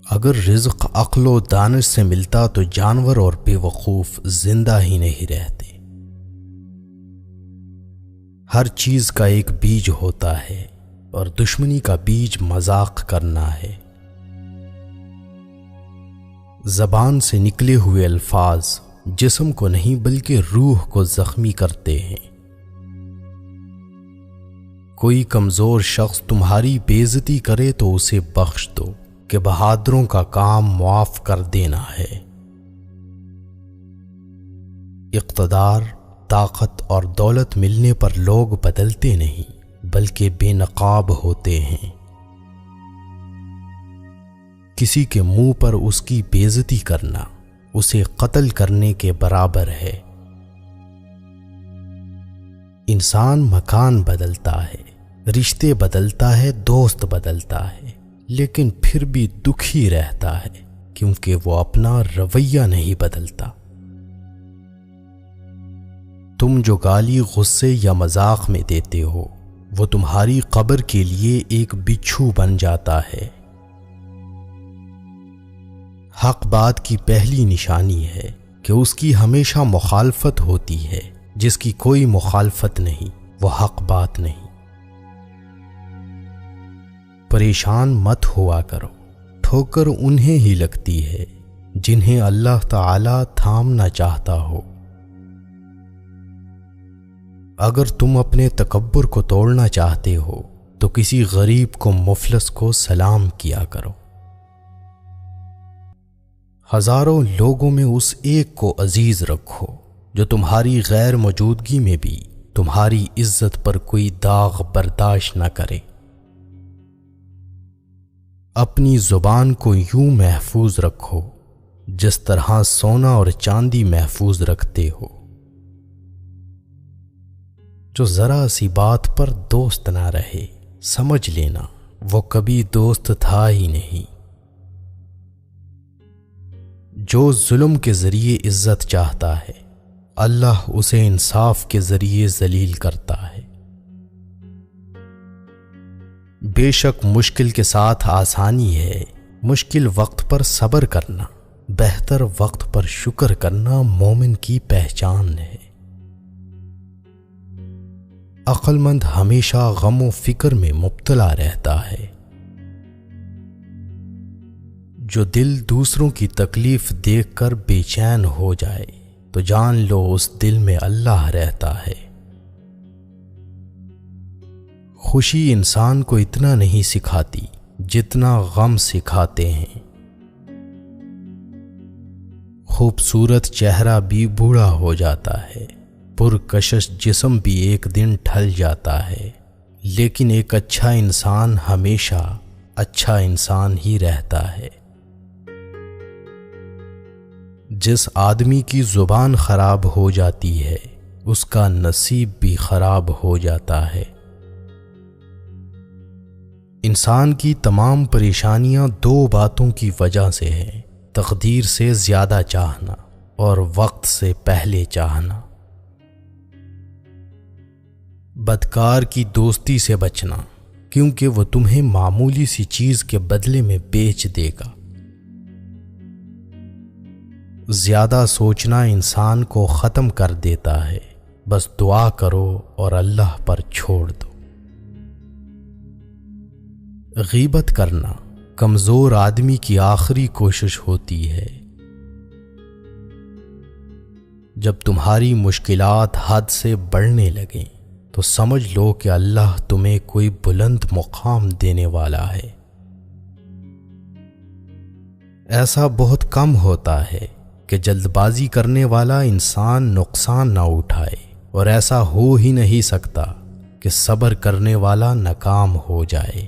اگر رزق عقل و دانش سے ملتا تو جانور اور بے وقوف زندہ ہی نہیں رہتے۔ ہر چیز کا ایک بیج ہوتا ہے اور دشمنی کا بیج مذاق کرنا ہے۔ زبان سے نکلے ہوئے الفاظ جسم کو نہیں بلکہ روح کو زخمی کرتے ہیں۔ کوئی کمزور شخص تمہاری بے عزتی کرے تو اسے بخش دو کہ بہادروں کا کام معاف کر دینا ہے۔ اقتدار، طاقت اور دولت ملنے پر لوگ بدلتے نہیں بلکہ بے نقاب ہوتے ہیں۔ کسی کے منہ پر اس کی بے عزتی کرنا اسے قتل کرنے کے برابر ہے۔ انسان مکان بدلتا ہے، رشتے بدلتا ہے، دوست بدلتا ہے، لیکن پھر بھی دکھی رہتا ہے کیونکہ وہ اپنا رویہ نہیں بدلتا۔ تم جو گالی غصے یا مذاق میں دیتے ہو وہ تمہاری قبر کے لیے ایک بچھو بن جاتا ہے۔ حق بات کی پہلی نشانی ہے کہ اس کی ہمیشہ مخالفت ہوتی ہے، جس کی کوئی مخالفت نہیں وہ حق بات نہیں۔ پریشان مت ہوا کرو، ٹھوکر انہیں ہی لگتی ہے جنہیں اللہ تعالی تھامنا چاہتا ہو۔ اگر تم اپنے تکبر کو توڑنا چاہتے ہو تو کسی غریب کو مفلس کو سلام کیا کرو۔ ہزاروں لوگوں میں اس ایک کو عزیز رکھو جو تمہاری غیر موجودگی میں بھی تمہاری عزت پر کوئی داغ برداشت نہ کرے۔ اپنی زبان کو یوں محفوظ رکھو جس طرح سونا اور چاندی محفوظ رکھتے ہو۔ جو ذرا سی بات پر دوست نہ رہے سمجھ لینا وہ کبھی دوست تھا ہی نہیں۔ جو ظلم کے ذریعے عزت چاہتا ہے اللہ اسے انصاف کے ذریعے ذلیل کرتا ہے۔ بے شک مشکل کے ساتھ آسانی ہے، مشکل وقت پر صبر کرنا، بہتر وقت پر شکر کرنا مومن کی پہچان ہے۔ عقل مند ہمیشہ غم و فکر میں مبتلا رہتا ہے۔ جو دل دوسروں کی تکلیف دیکھ کر بے چین ہو جائے تو جان لو اس دل میں اللہ رہتا ہے۔ خوشی انسان کو اتنا نہیں سکھاتی جتنا غم سکھاتے ہیں۔ خوبصورت چہرہ بھی بوڑھا ہو جاتا ہے، پرکشش جسم بھی ایک دن ڈھل جاتا ہے، لیکن ایک اچھا انسان ہمیشہ اچھا انسان ہی رہتا ہے۔ جس آدمی کی زبان خراب ہو جاتی ہے اس کا نصیب بھی خراب ہو جاتا ہے۔ انسان کی تمام پریشانیاں دو باتوں کی وجہ سے ہیں، تقدیر سے زیادہ چاہنا اور وقت سے پہلے چاہنا۔ بدکار کی دوستی سے بچنا کیونکہ وہ تمہیں معمولی سی چیز کے بدلے میں بیچ دے گا۔ زیادہ سوچنا انسان کو ختم کر دیتا ہے، بس دعا کرو اور اللہ پر چھوڑ دو۔ غیبت کرنا کمزور آدمی کی آخری کوشش ہوتی ہے۔ جب تمہاری مشکلات حد سے بڑھنے لگیں تو سمجھ لو کہ اللہ تمہیں کوئی بلند مقام دینے والا ہے۔ ایسا بہت کم ہوتا ہے کہ جلد بازی کرنے والا انسان نقصان نہ اٹھائے، اور ایسا ہو ہی نہیں سکتا کہ صبر کرنے والا ناکام ہو جائے۔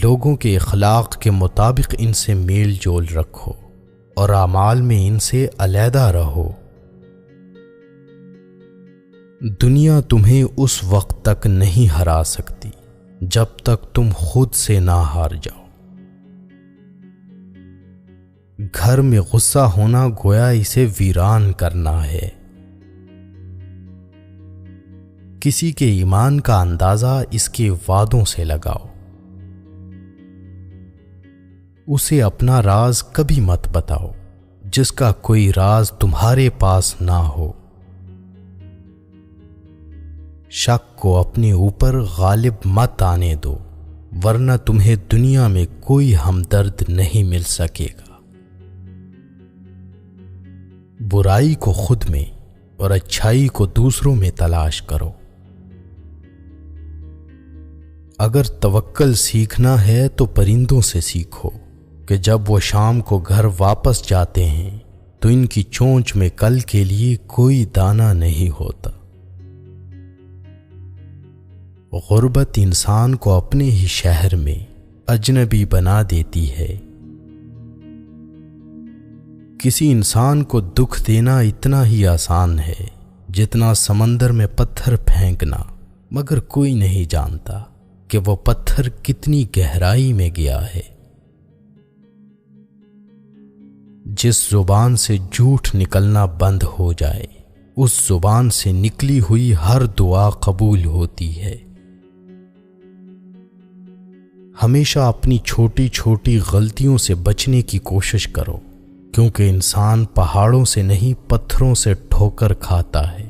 لوگوں کے اخلاق کے مطابق ان سے میل جول رکھو اور اعمال میں ان سے علیحدہ رہو۔ دنیا تمہیں اس وقت تک نہیں ہرا سکتی جب تک تم خود سے نہ ہار جاؤ۔ گھر میں غصہ ہونا گویا اسے ویران کرنا ہے۔ کسی کے ایمان کا اندازہ اس کے وعدوں سے لگاؤ۔ اسے اپنا راز کبھی مت بتاؤ جس کا کوئی راز تمہارے پاس نہ ہو۔ شک کو اپنے اوپر غالب مت آنے دو، ورنہ تمہیں دنیا میں کوئی ہمدرد نہیں مل سکے گا۔ برائی کو خود میں اور اچھائی کو دوسروں میں تلاش کرو۔ اگر توکل سیکھنا ہے تو پرندوں سے سیکھو کہ جب وہ شام کو گھر واپس جاتے ہیں تو ان کی چونچ میں کل کے لیے کوئی دانہ نہیں ہوتا۔ غربت انسان کو اپنے ہی شہر میں اجنبی بنا دیتی ہے۔ کسی انسان کو دکھ دینا اتنا ہی آسان ہے جتنا سمندر میں پتھر پھینکنا، مگر کوئی نہیں جانتا کہ وہ پتھر کتنی گہرائی میں گیا ہے۔ جس زبان سے جھوٹ نکلنا بند ہو جائے، اس زبان سے نکلی ہوئی ہر دعا قبول ہوتی ہے۔ ہمیشہ اپنی چھوٹی چھوٹی غلطیوں سے بچنے کی کوشش کرو، کیونکہ انسان پہاڑوں سے نہیں پتھروں سے ٹھوکر کھاتا ہے۔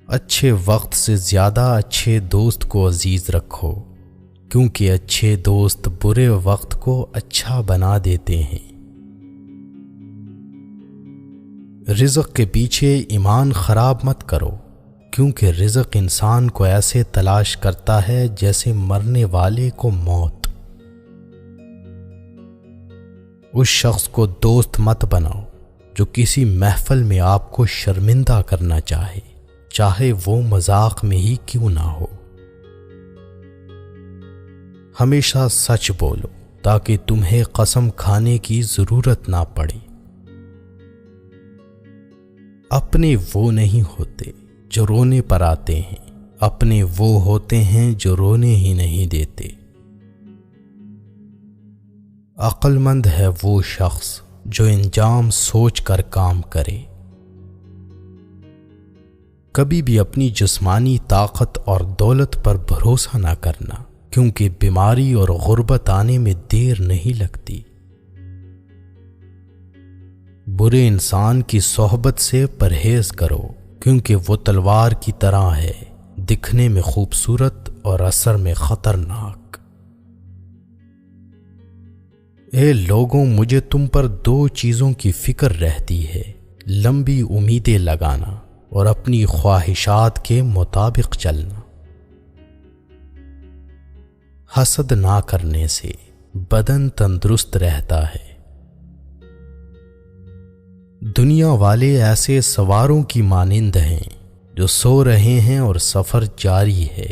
اچھے وقت سے زیادہ اچھے دوست کو عزیز رکھو، کیونکہ اچھے دوست برے وقت کو اچھا بنا دیتے ہیں۔ رزق کے پیچھے ایمان خراب مت کرو، کیونکہ رزق انسان کو ایسے تلاش کرتا ہے جیسے مرنے والے کو موت۔ اس شخص کو دوست مت بناؤ جو کسی محفل میں آپ کو شرمندہ کرنا چاہے وہ مذاق میں ہی کیوں نہ ہو۔ ہمیشہ سچ بولو تاکہ تمہیں قسم کھانے کی ضرورت نہ پڑے۔ اپنے وہ نہیں ہوتے جو رونے پر آتے ہیں، اپنے وہ ہوتے ہیں جو رونے ہی نہیں دیتے۔ عقل مند ہے وہ شخص جو انجام سوچ کر کام کرے۔ کبھی بھی اپنی جسمانی طاقت اور دولت پر بھروسہ نہ کرنا، کیونکہ بیماری اور غربت آنے میں دیر نہیں لگتی۔ برے انسان کی صحبت سے پرہیز کرو، کیونکہ وہ تلوار کی طرح ہے، دکھنے میں خوبصورت اور اثر میں خطرناک۔ اے لوگوں، مجھے تم پر دو چیزوں کی فکر رہتی ہے، لمبی امیدیں لگانا اور اپنی خواہشات کے مطابق چلنا۔ حسد نہ کرنے سے بدن تندرست رہتا ہے۔ دنیا والے ایسے سواروں کی مانند ہیں جو سو رہے ہیں اور سفر جاری ہے۔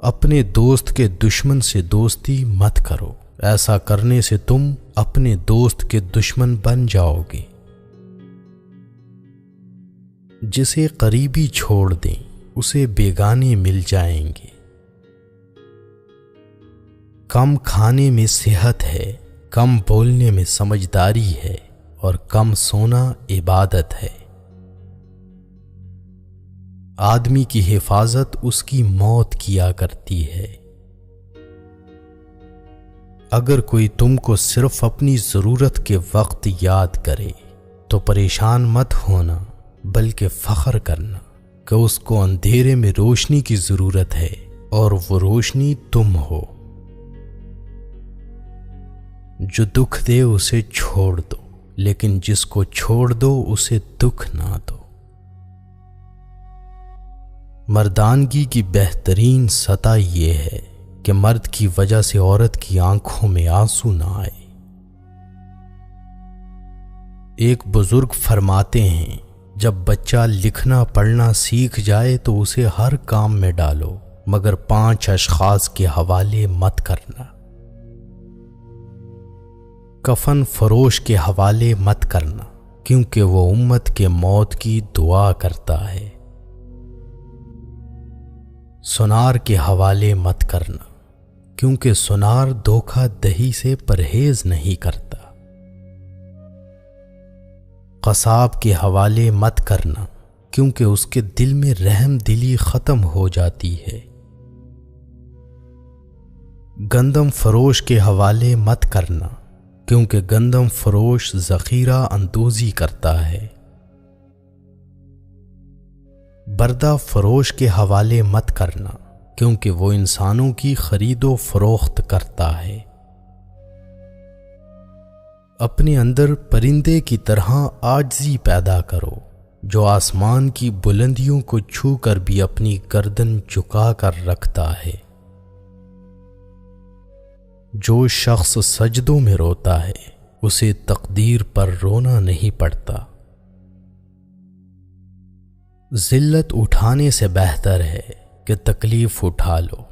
اپنے دوست کے دشمن سے دوستی مت کرو، ایسا کرنے سے تم اپنے دوست کے دشمن بن جاؤ گے۔ جسے قریبی چھوڑ دیں اسے بیگانے مل جائیں گے۔ کم کھانے میں صحت ہے، کم بولنے میں سمجھداری ہے، اور کم سونا عبادت ہے۔ آدمی کی حفاظت اس کی موت کیا کرتی ہے۔ اگر کوئی تم کو صرف اپنی ضرورت کے وقت یاد کرے تو پریشان مت ہونا، بلکہ فخر کرنا کہ اس کو اندھیرے میں روشنی کی ضرورت ہے اور وہ روشنی تم ہو۔ جو دکھ دے اسے چھوڑ دو، لیکن جس کو چھوڑ دو اسے دکھ نہ دو۔ مردانگی کی بہترین سطح یہ ہے کہ مرد کی وجہ سے عورت کی آنکھوں میں آنسو نہ آئے۔ ایک بزرگ فرماتے ہیں، جب بچہ لکھنا پڑھنا سیکھ جائے تو اسے ہر کام میں ڈالو، مگر 5 اشخاص کے حوالے مت کرنا۔ کفن فروش کے حوالے مت کرنا، کیونکہ وہ امت کے موت کی دعا کرتا ہے۔ سنار کے حوالے مت کرنا، کیونکہ سنار دھوکہ دہی سے پرہیز نہیں کرتا۔ قصاب کے حوالے مت کرنا، کیونکہ اس کے دل میں رحم دلی ختم ہو جاتی ہے۔ گندم فروش کے حوالے مت کرنا، کیونکہ گندم فروش ذخیرہ اندوزی کرتا ہے۔ بردہ فروش کے حوالے مت کرنا، کیونکہ وہ انسانوں کی خرید و فروخت کرتا ہے۔ اپنے اندر پرندے کی طرح عاجزی پیدا کرو، جو آسمان کی بلندیوں کو چھو کر بھی اپنی گردن جھکا کر رکھتا ہے۔ جو شخص سجدوں میں روتا ہے اسے تقدیر پر رونا نہیں پڑتا۔ ذلت اٹھانے سے بہتر ہے کہ تکلیف اٹھا لو۔